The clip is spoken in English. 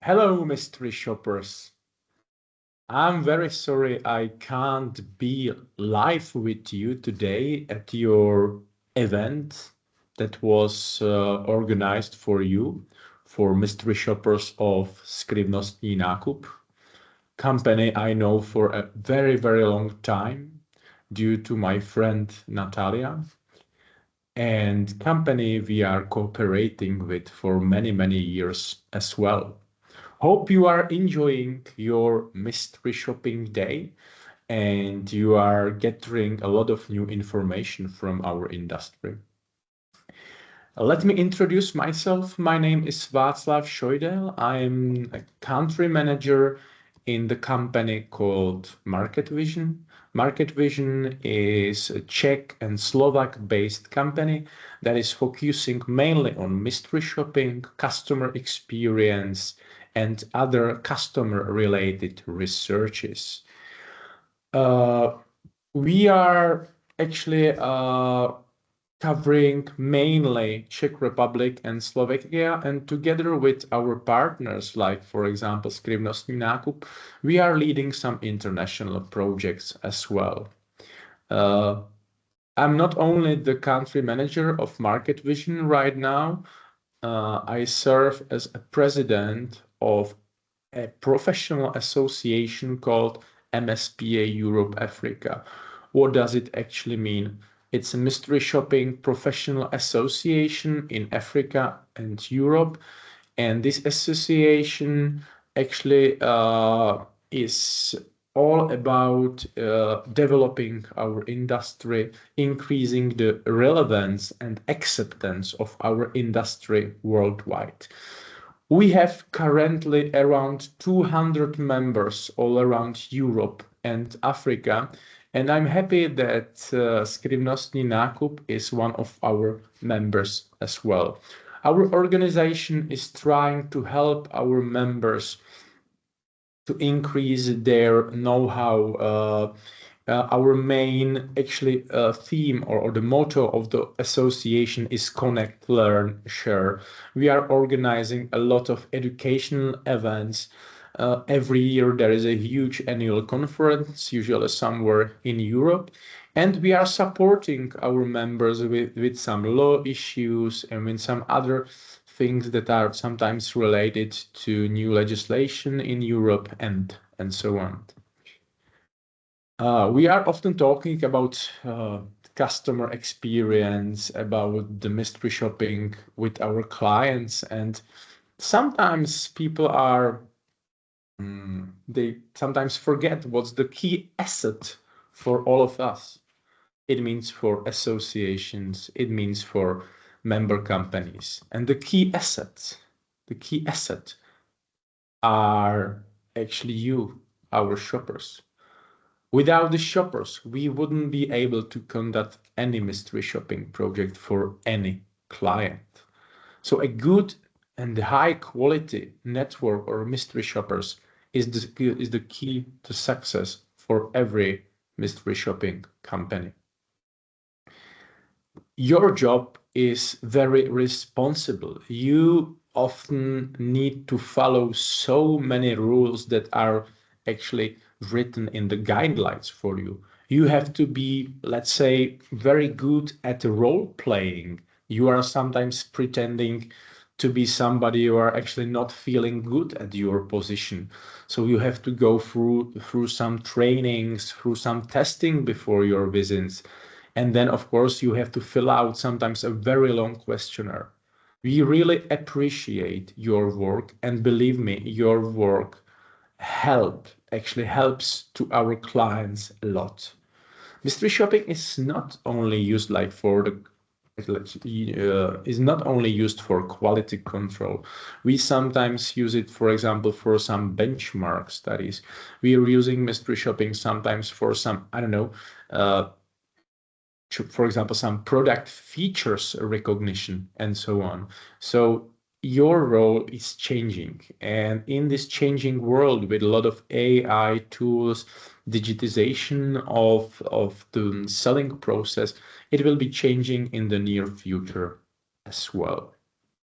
Hello, mystery shoppers. I'm very sorry I can't be live with you today at your event that was organized for you, for mystery shoppers of Skrivnostni, nakup, company I know for a very, very long time due to my friend Natalia, and company we are cooperating with for many, many years as well. Hope you are enjoying your mystery shopping day and you are gathering a lot of new information from our industry. Let me introduce myself. My name is Václav Šojdel. I'm a country manager in the company called Market Vision. Market Vision is a Czech and Slovak-based company that is focusing mainly on mystery shopping, customer experience, and other customer-related researches. We are actually covering mainly Czech Republic and Slovakia, and together with our partners, like for example Skrivnostni nakup, we are leading some international projects as well. I'm not only the country manager of Market Vision right now, I serve as a president of a professional association called MSPA Europe Africa. What does it actually mean? It's a mystery shopping professional association in Africa and Europe. And this association actually is all about developing our industry, increasing the relevance and acceptance of our industry worldwide. We have currently around 200 members all around Europe and Africa, and I'm happy that Skrivnostni nakup is one of our members as well. Our organization is trying to help our members to increase their know-how. Our main actually theme or the motto of the association is Connect, Learn, Share. We are organizing a lot of educational events. Every year there is a huge annual conference, usually somewhere in Europe, and we are supporting our members with some law issues and with some other things that are sometimes related to new legislation in Europe and so on. We are often talking about customer experience, about the mystery shopping with our clients, and sometimes people are they sometimes forget what's the key asset for all of us. It means for associations, it means for member companies, and the key asset are actually you, our shoppers. Without the shoppers, we wouldn't be able to conduct any mystery shopping project for any client. So a good and high quality network or mystery shoppers is the key to success for every mystery shopping company. Your job is very responsible. You often need to follow so many rules that are actually written in the guidelines for you. You have to be, let's say, very good at role playing. You are sometimes pretending to be somebody you are actually not feeling good at your position. So you have to go through some trainings, through some testing before your visits. And then, of course, you have to fill out sometimes a very long questionnaire. We really appreciate your work, and believe me, your work actually helps to our clients a lot. Mystery shopping is not only used is not only used for quality control. We sometimes use it, for example, for some benchmark studies. We are using mystery shopping sometimes for some, I don't know, for example, some product features recognition and so on. So your role is changing, and in this changing world with a lot of AI tools, digitization of the selling process, it will be changing in the near future as well.